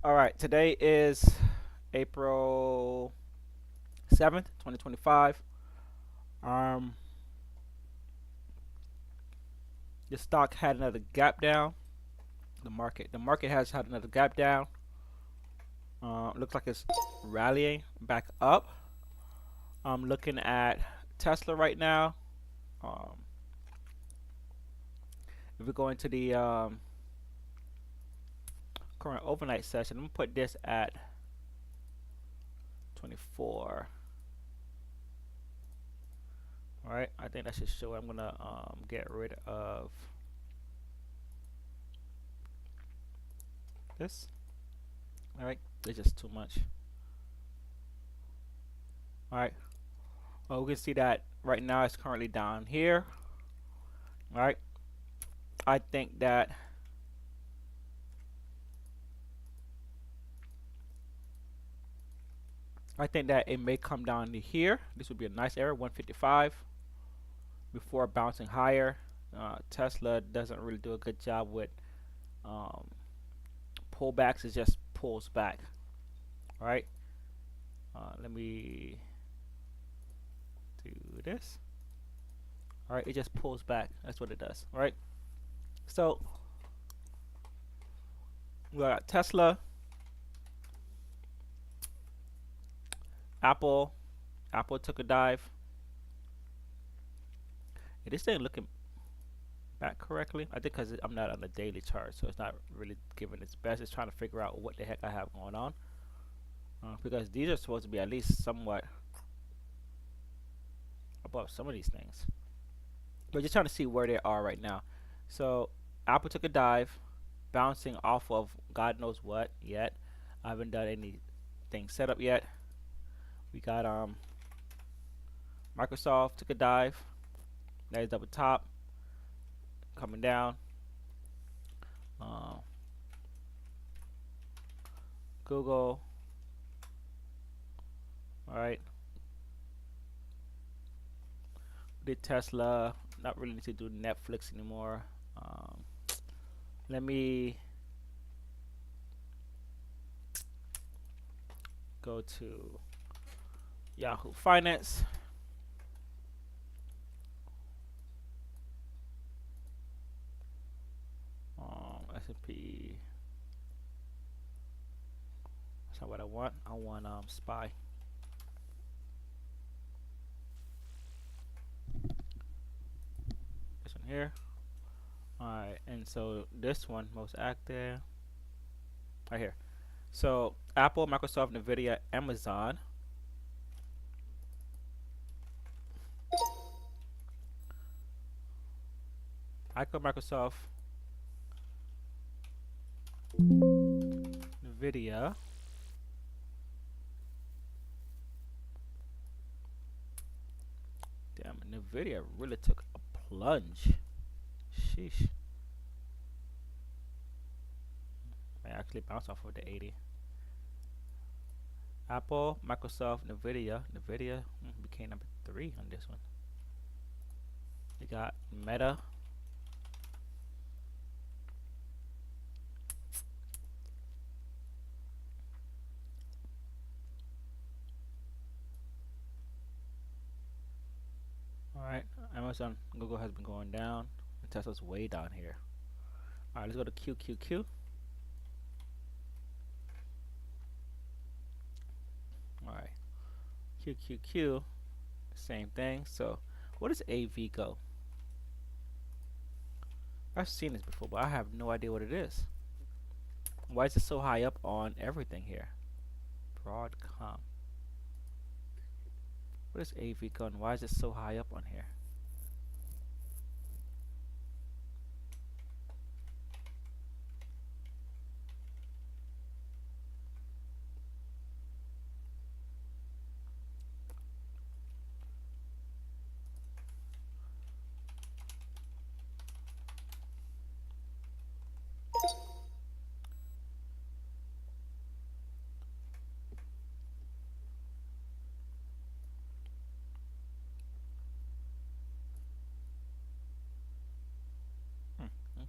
All right, today is April 7th, 2025. Um, the stock had another gap down. The market has had another gap down. Looks like it's rallying back up. I'm looking at Tesla right now. Um, if we go into the current overnight session, I'm gonna put this at 24. All right, I think that should show. I'm gonna get rid of this. All right, it's just too much. All right. Well, we can see that right now it's currently down here. All right. I think that it may come down to here. This would be a nice area, 155, before bouncing higher. Tesla doesn't really do a good job with um, pullbacks. It just pulls back. All right. Let me do this. All right. It just pulls back. That's what it does. All right. So we got Tesla, Apple. Apple took a dive. This ain't looking back correctly. I think because I'm not on the daily chart, so it's not really giving its best. It's trying to figure out what the heck I have going on. Because these are supposed to be at least somewhat above some of these things. But just trying to see where they are right now. So Apple took a dive, bouncing off of God knows what yet. I haven't done anything set up yet. We got Microsoft took a dive. That is up at top, coming down. Uh, Google. All right. Did Tesla. Not really need to do Netflix anymore. Um, Let me go to Yahoo Finance. S&P. That's not what I want. I want SPY. This one here. Alright, and so this one most active right here. So Apple, Microsoft, Nvidia, Amazon. Apple, Microsoft, Nvidia. Damn, Nvidia really took a plunge. Sheesh. I actually bounced off of the 80. Apple, Microsoft, Nvidia. Nvidia became number 3 on this one. We got Meta. Alright, Amazon, Google has been going down, and Tesla's way down here. Alright, let's go to QQQ. Alright, QQQ, same thing. So, what does AV go? I've seen this before, but I have no idea what it is. Why is it so high up on everything here? Broadcom. What is AV go, and why is it so high up on here?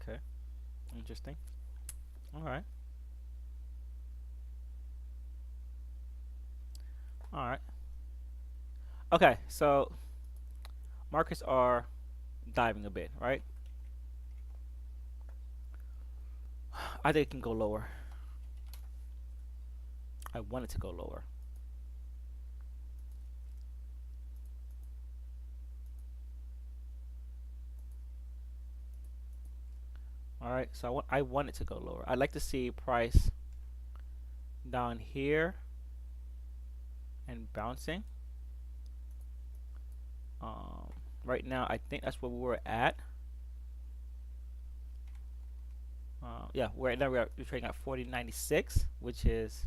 Okay, interesting. Alright. All right. Okay, so markets are diving a bit, right? I think it can go lower. I want it to go lower. All right, so I want it to go lower. I'd like to see price down here and bouncing. Um, right now, I think that's where we were at. Yeah, right now we're trading at 40.96, which is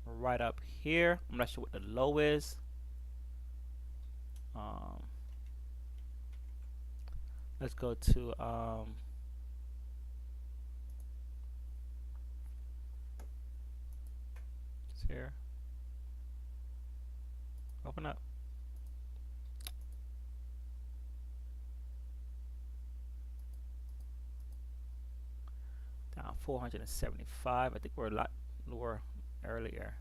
right up here. I'm not sure what the low is. Um, let's go to here. Open up. Down 475. I think we're a lot lower earlier.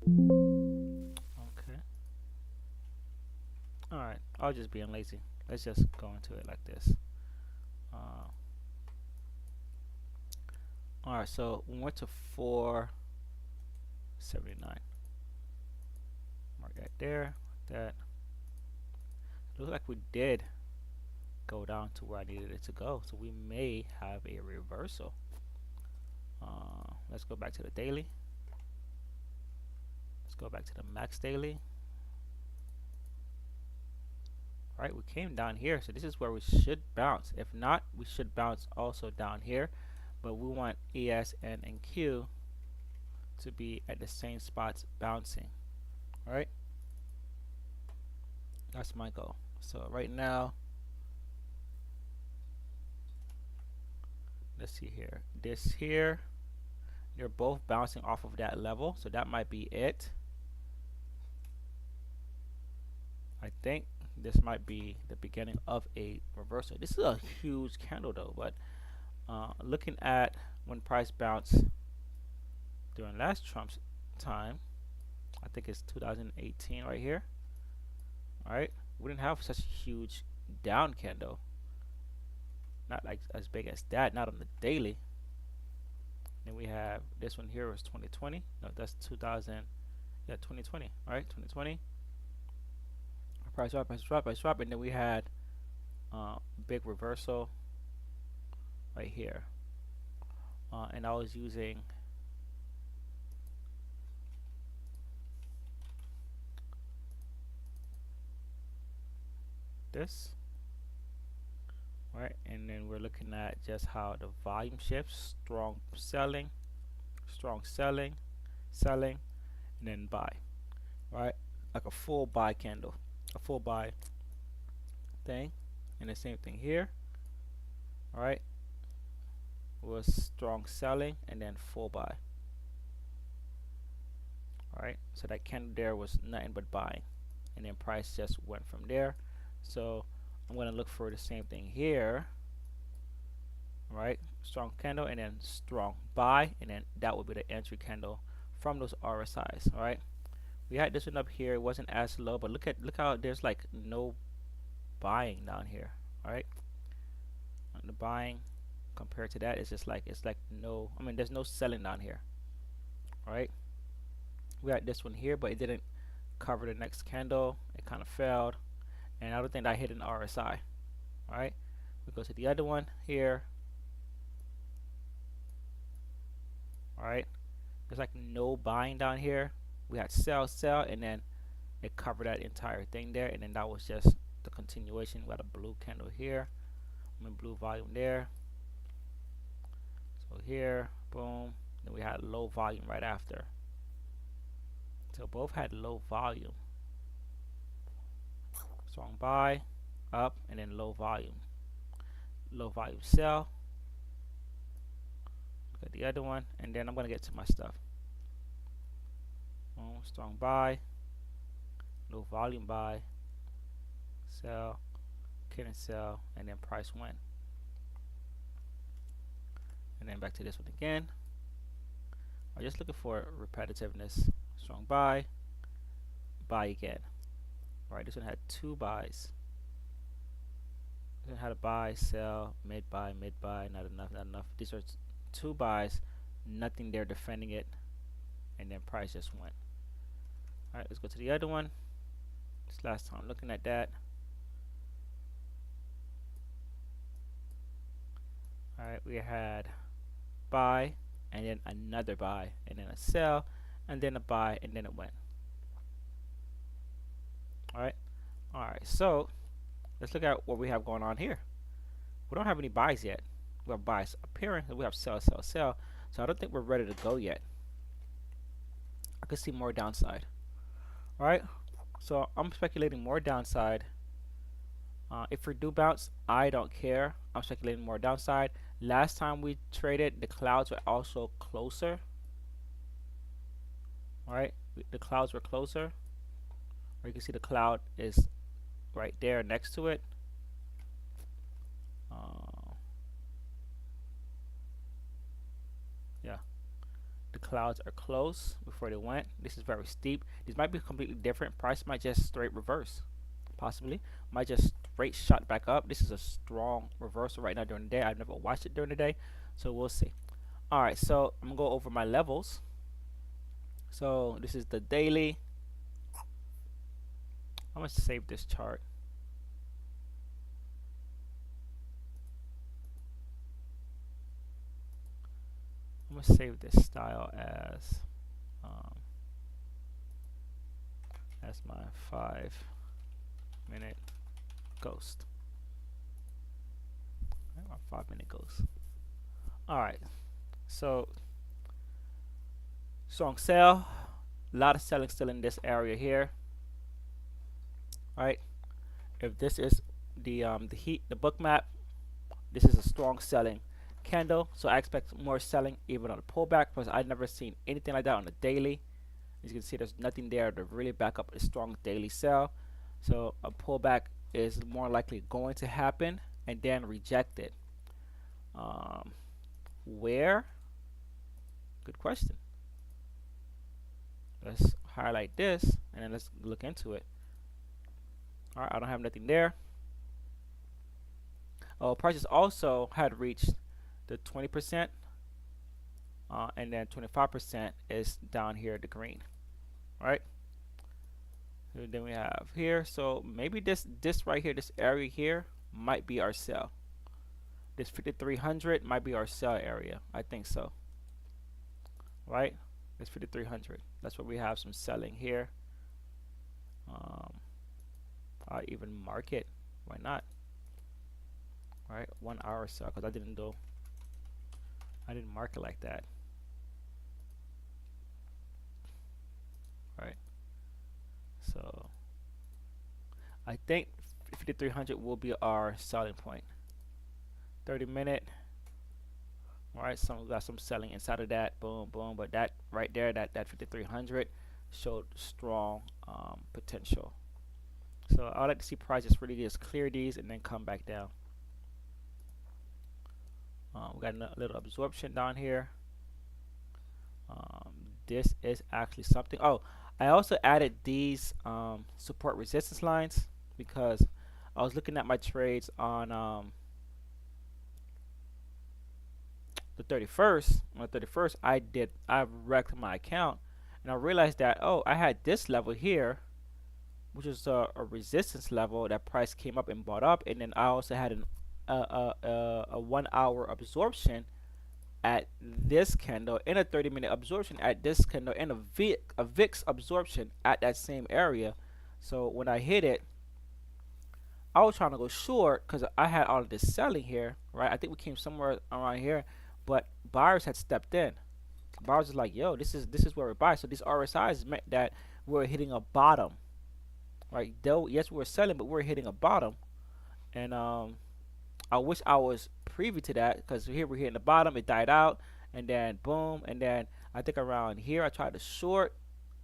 Okay. All right. I was just being lazy. Let's just go into it like this. Uh, all right. So we went to 479. Mark that there. That looks like we did go down to where I needed it to go. So we may have a reversal. Let's go back to the daily. Let's go back to the max daily. All right, we came down here, so this is where we should bounce. If not, we should bounce also down here, but we want ES and Q to be at the same spots bouncing. All right, that's my goal. So right now, let's see here. This here, they're both bouncing off of that level, so that might be it. I think this might be the beginning of a reversal. This is a huge candle though, but looking at when price bounced during last Trump's time, I think it's 2018 right here. All right, we didn't have such a huge down candle, not like as big as that, not on the daily. Then we have this one here was 2020. No, that's 2000. Yeah, 2020. All right, 2020. Price drop, price drop, price drop, and then we had big reversal right here. And I was using this, right? And then we're looking at just how the volume shifts: strong selling, selling, and then buy, right? Like a full buy candle, a full buy thing, and the same thing here, all right? Was strong selling and then full buy. All right, so that candle there was nothing but buying, and then price just went from there. So I'm going to look for the same thing here. All right, strong candle and then strong buy, and then that would be the entry candle from those RSIs. All right, we had this one up here. It wasn't as low, but look how there's like no buying down here. All right, the buying compared to that is just like it's like no. I mean, there's no selling down here. All right, we had this one here, but it didn't cover the next candle. It kind of failed, and I don't think that hit an RSI. All right, we go to the other one here. All right, there's like no buying down here. We had sell, and then it covered that entire thing there, and then that was just the continuation. We had a blue candle here, blue volume there. So here, boom. Then we had low volume right after. So both had low volume. Strong buy, up, and then low volume. Low volume sell. Look at the other one, and then I'm gonna get to my stuff. Strong buy, no volume buy, sell, couldn't sell, and then price went. And then back to this one again. I'm just looking for repetitiveness. Strong buy, buy again. All right, this one had two buys. This one had a buy, sell, mid buy, not enough, not enough. These are two buys, nothing there defending it, and then price just went. All right, let's go to the other one. This last time looking at that. All right, we had buy, and then another buy, and then a sell, and then a buy, and then it went. All right. So let's look at what we have going on here. We don't have any buys yet. We have buys appearing, and we have sell, sell, sell. So I don't think we're ready to go yet. I could see more downside. All right. So I'm speculating more downside. If we do bounce, I don't care. I'm speculating more downside. Last time we traded, the clouds were also closer. All right, the clouds were closer. Or you can see the cloud is right there next to it. Yeah, the clouds are close before they went. This is very steep. These might be completely different. Price might just straight reverse, possibly. Might just straight shot back up. This is a strong reversal right now during the day. I've never watched it during the day, so we'll see. All right, so I'm gonna go over my levels. So this is the daily. I'm gonna save this chart. I'm gonna save this style as my 5-minute ghost. My 5-minute ghost. All right, so strong sell. A lot of selling still in this area here. All right, if this is the book map, this is a strong selling candle, so I expect more selling even on a pullback, because I've never seen anything like that on the daily. As you can see, there's nothing there to really back up a strong daily sell, so a pullback is more likely going to happen and then reject it. Where? Good question. Let's highlight this and then let's look into it. All right, I don't have nothing there. Oh, prices also had reached the 20%, and then 25% is down here, the green. All right. And then we have here. So maybe this right here, this area here, might be our sell. This 5300 might be our sell area. I think so. Right. This 5300. That's where we have some selling here. I even mark it. Why not? All right, 1 hour sell, because I didn't mark it like that. All right. So I think 5300 will be our selling point. 30-minute. All right, we got some selling inside of that. Boom, boom. But that right there, that 5300 showed strong potential. So I would like to see prices really just clear these and then come back down. We got a little absorption down here. This is actually something. Oh, I also added these support resistance lines because I was looking at my trades on the 31st. On the 31st, I wrecked my account, and I realized that, oh, I had this level here, which is a resistance level that price came up and bought up, and then I also had a 1 hour absorption at this candle, and a 30-minute absorption at this candle, and a VIX absorption at that same area. So when I hit it, I was trying to go short because I had all of this selling here, right? I think we came somewhere around here, but buyers had stepped in. Buyers was like, yo, this is where we buy. So these RSIs meant that we're hitting a bottom, right? Though yes, we're selling, but we're hitting a bottom, and I wish I was privy to that, because here we're hitting the bottom, it died out, and then boom, and then I think around here I tried to short,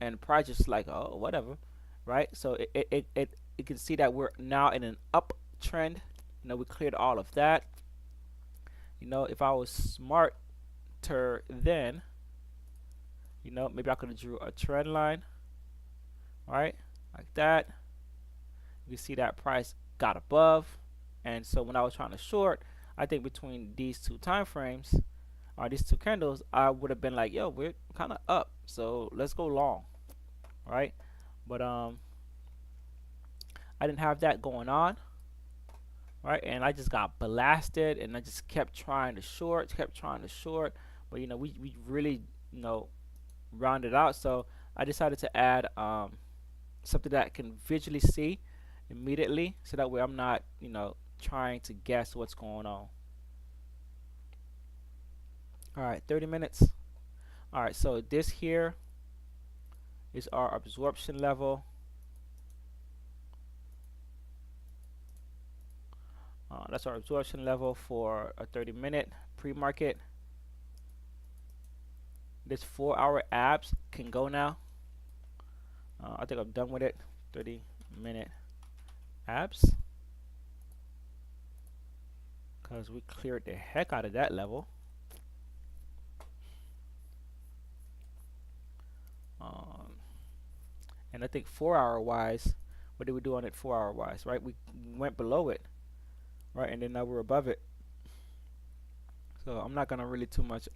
and price just like, oh, whatever, right? So you can see that we're now in an uptrend. We cleared all of that. If I was smarter then, maybe I could have drew a trend line, right, like that. You see that price got above, and so when I was trying to short, I think between these two time frames or these two candles, I would have been like, yo, we're kind of up, so let's go long, right? But I didn't have that going on, right? And I just got blasted, and I just kept trying to short, but we really rounded out. So I decided to add something that I can visually see immediately, so that way I'm not trying to guess what's going on. All right, 30 minutes. All right, so this here is our absorption level. That's our absorption level for a 30-minute pre-market. This 4-hour abs can go now. I think I'm done with it. 30-minute abs, because we cleared the heck out of that level. And I think 4-hour wise, what did we do on it 4-hour wise, right? We went below it, right? And then now we're above it. So I'm not gonna really too much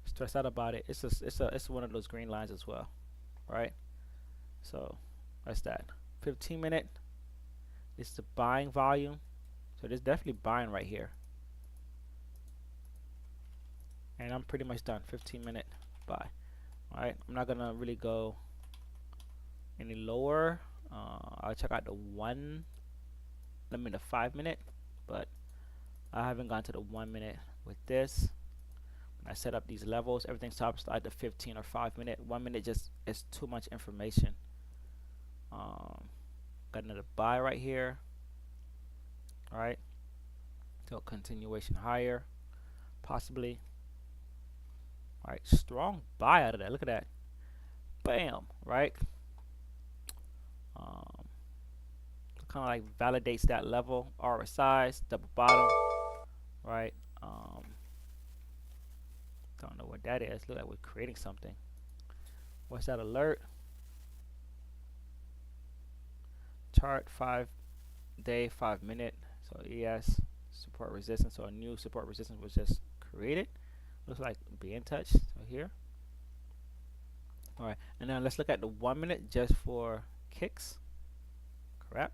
stress out about it. It's one of those green lines as well, right? So that's that. 15-minute is the buying volume. So there's definitely buying right here. And I'm pretty much done. 15-minute buy. Alright, I'm not gonna really go any lower. I'll check out the 5-minute, but I haven't gone to the 1-minute with this. When I set up these levels, everything stops at the 15 or 5-minute. 1-minute just is too much information. Got another buy right here. Alright, so continuation higher, possibly. Alright, strong buy out of that. Look at that. Bam, right? Kind of like validates that level. RSI's double bottom, right? Don't know what that is. Look like we're creating something. What's that alert? Chart 5-day, 5-minute. So ES support resistance. So a new support resistance was just created. Looks like be in touch. So here. All right, and now let's look at the 1-minute just for kicks. Correct.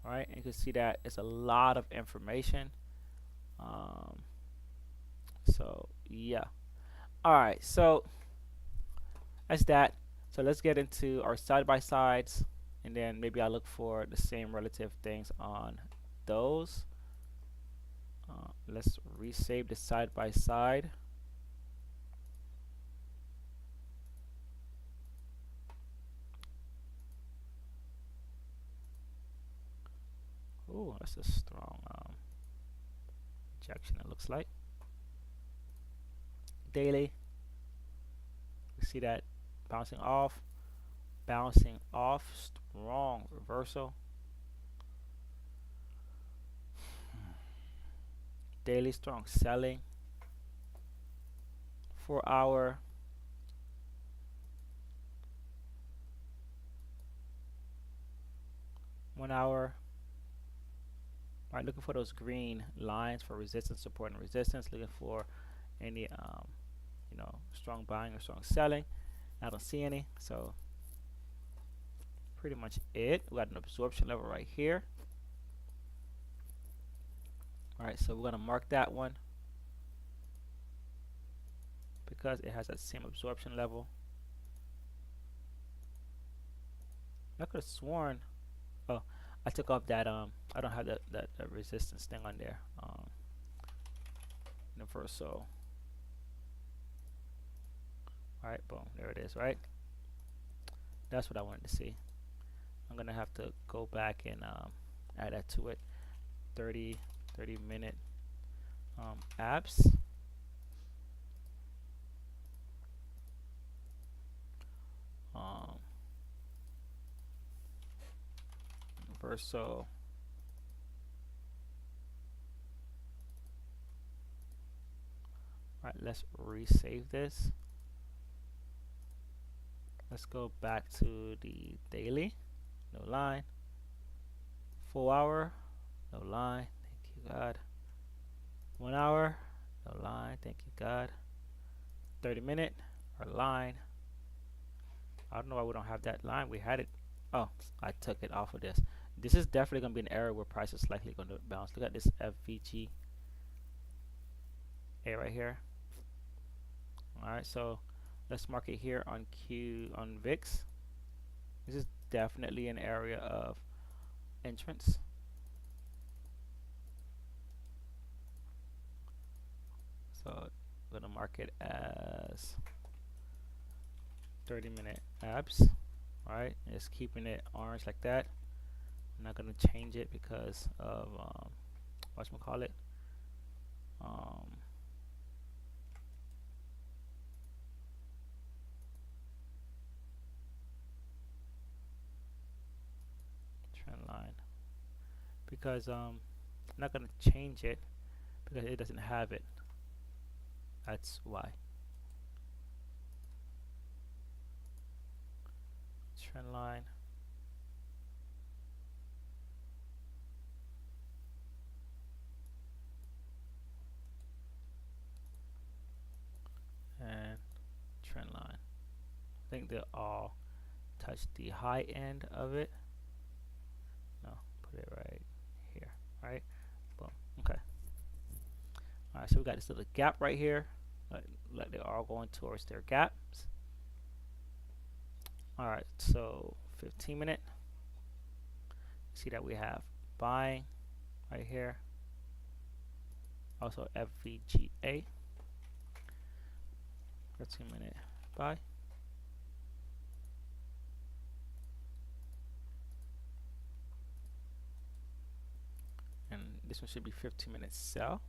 All right, and you can see that it's a lot of information. So yeah. All right, so that's that. So let's get into our side-by-sides, and then maybe I'll look for the same relative things on those. Let's resave the side-by-side. Ooh, that's a strong rejection, it looks like. Daily, we see that bouncing off, strong reversal. Daily strong selling. 4-hour. One hour. All right, looking for those green lines for resistance, support, and resistance. Looking for any strong buying or strong selling. I don't see any, so pretty much it. We got an absorption level right here. All right, so we're gonna mark that one because it has that same absorption level. I could have sworn, oh, I took off that I don't have that resistance thing on there. Universal. All right, boom, there it is, right? That's what I wanted to see. I'm gonna have to go back and add that to it. 30-minute abs. first. So all right, let's resave this. Let's go back to the daily. No line. Full hour. No line. Thank you, God. 1 hour. No line. Thank you, God. 30-minute. Our line. I don't know why we don't have that line. We had it. Oh, I took it off of this. This is definitely going to be an area where price is likely going to bounce. Look at this FVG A right here. All right, so let's mark it here on Q on VIX. This is definitely an area of entrance. So I'm gonna mark it as 30-minute abs. All right, just keeping it orange like that. I'm not gonna change it because of whatchamacallit. Trend line, because I'm not gonna change it because it doesn't have it. That's why. Trend line. And trend line. I think they all touch the high end of it. No, put it right here. Right? Boom. Okay. All right, so we got this little gap right here. Like they're all going towards their gaps. All right, so 15-minute. See that we have buying right here. Also FVGA. 15-minute buy. And this one should be 15-minute sell.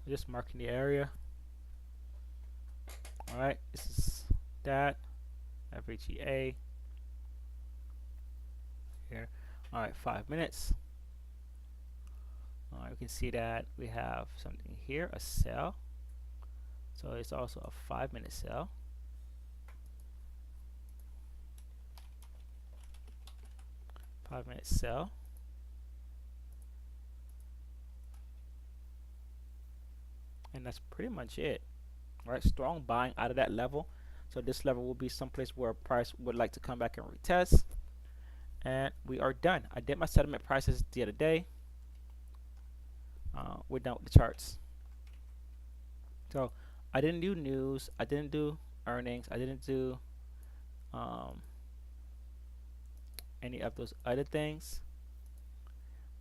Just marking the area. All right, this is that FVGA here. All right, 5 minutes. All right, we can see that we have something here, a sell. So it's also a 5-minute sell. Five-minute sell. And that's pretty much it. All right, strong buying out of that level. So this level will be someplace where price would like to come back and retest. And we are done. I did my settlement prices the other day. We're done with the charts. So I didn't do news. I didn't do earnings. I didn't do any of those other things.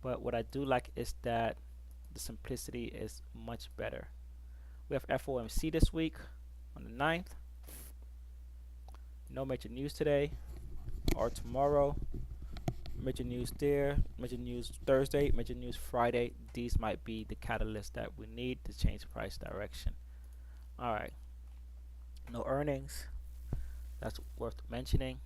But what I do like is that the simplicity is much better. We have FOMC this week on the 9th. No major news today or tomorrow. Major news there, major news Thursday, major news Friday. These might be the catalyst that we need to change price direction. All right. No earnings. That's worth mentioning.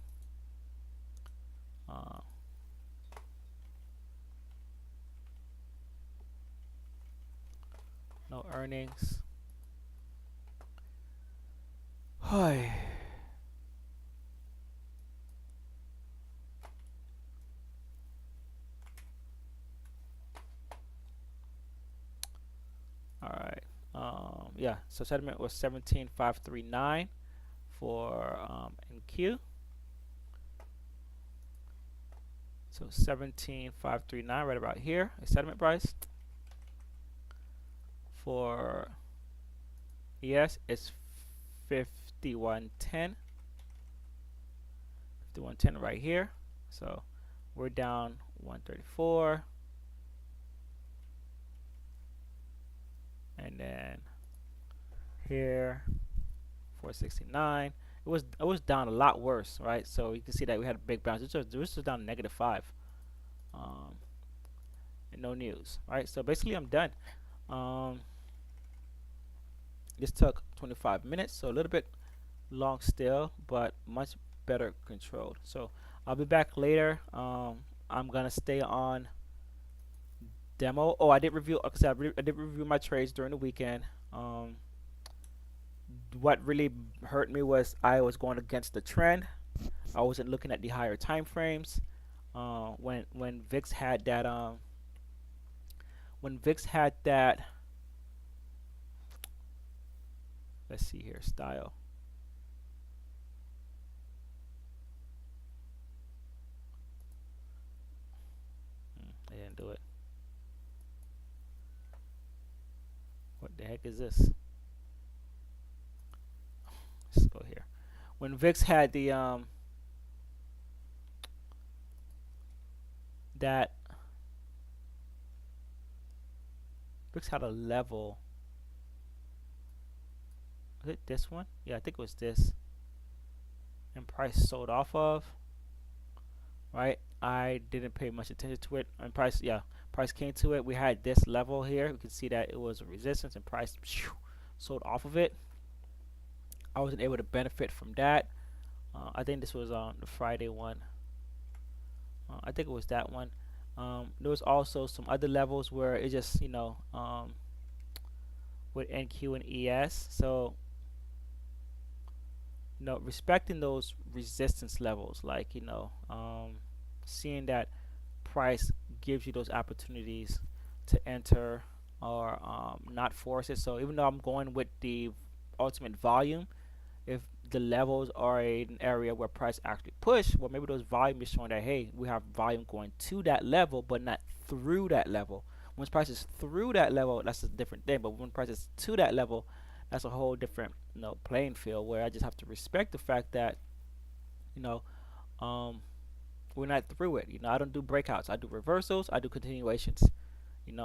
No earnings. Hi. All right. Yeah. So settlement was 17,539 for NQ. So 17,539 right about here. A settlement price for ES is 5110. 5110 right here. So we're down 134. And then here 469. It it was down a lot worse, right? So you can see that we had a big bounce. This was down -5. Um, and no news, right? So basically, I'm done. Um, this took 25 minutes, so a little bit long still, but much better controlled. So I'll be back later. I'm gonna stay on demo. Oh, I did review. Like I said, I did review my trades during the weekend. Um, what really hurt me was I was going against the trend. I wasn't looking at the higher time frames. When VIX had that when VIX had that, let's see here, style. I didn't do it. What the heck is this? Let's go here. When VIX had the that VIX had a level. Was it this one? Yeah, I think it was this. And price sold off of. Right? I didn't pay much attention to it. And price, yeah, price came to it. We had this level here. We can see that it was a resistance, and price sold off of it. I wasn't able to benefit from that. I think this was on the Friday one. I think it was that one. There was also some other levels where it just, with NQ and ES. So, respecting those resistance levels, like, seeing that price gives you those opportunities to enter or not force it. So even though I'm going with the ultimate volume, if the levels are an area where price actually push, well, maybe those volume is showing that, hey, we have volume going to that level but not through that level. Once price is through that level, that's a different thing, but when price is to that level, that's a whole different playing field, where I just have to respect the fact that you know um, we're not through it. I don't do breakouts, I do reversals, I do continuations.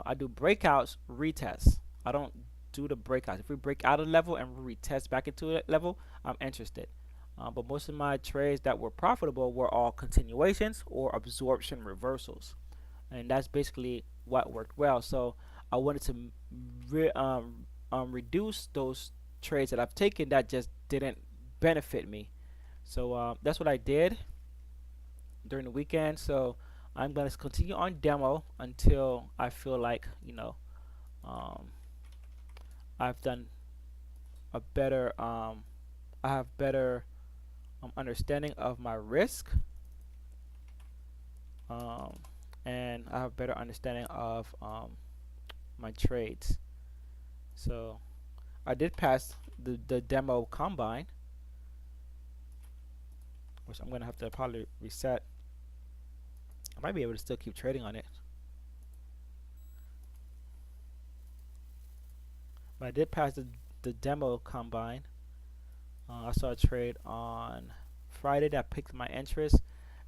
I do breakouts, retests. I don't do the breakouts. If we break out a level and we retest back into that level, I'm interested. But most of my trades that were profitable were all continuations or absorption reversals, and that's basically what worked well. So I wanted to reduce those trades that I've taken that just didn't benefit me. So that's what I did during the weekend. So I'm gonna continue on demo until I feel like um, I've done a better I have better understanding of my risk, um, and I have better understanding of my trades. So I did pass the demo combine, which I'm gonna have to probably reset. I might be able to still keep trading on it, but I did pass the demo combine. I saw a trade on Friday that piqued my interest,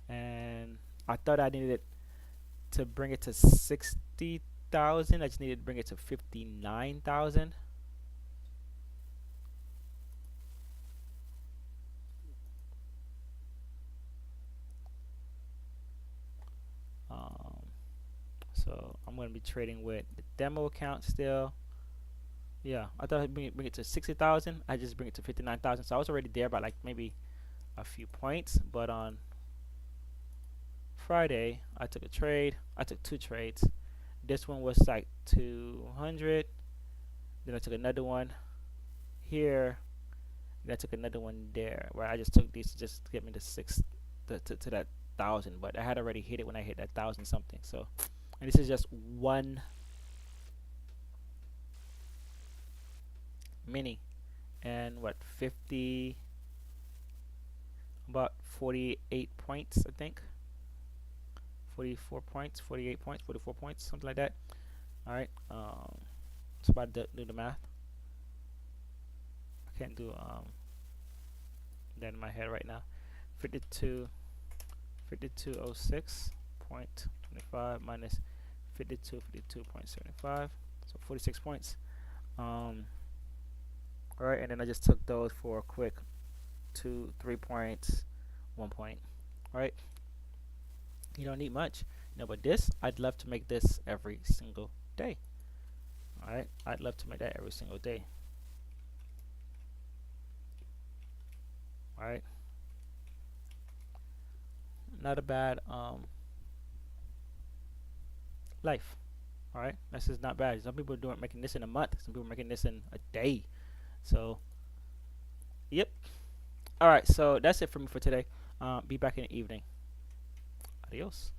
and I thought I needed to bring it to 60,000. I just needed to bring it to 59,000. Um, so I'm going to be trading with the demo account still. Yeah, I thought I'd bring it to 60,000. I just bring it to 59,000. So I was already there by like maybe a few points. But on Friday, I took a trade. I took two trades. This one was like 200. Then I took another one here. Then I took another one there. Where I just took these just to get me to to that 1,000. But I had already hit it when I hit that 1,000 something. So, and this is just one mini, and what 50, about 48 points, I think. 44 points, 48 points, 44 points, something like that. All right. It's about to do the math. I can't do that in my head right now. 5206.25 minus 52.75, so 46 points. All right, and then I just took those for a quick 2, 3 points, 1 point. All right. You don't need much. But this, I'd love to make this every single day. All right. I'd love to make that every single day. All right. Not a bad life. All right. This is not bad. Some people are making this in a month. Some people are making this in a day. So, yep. All right. So that's it for me for today. Be back in the evening. Adios.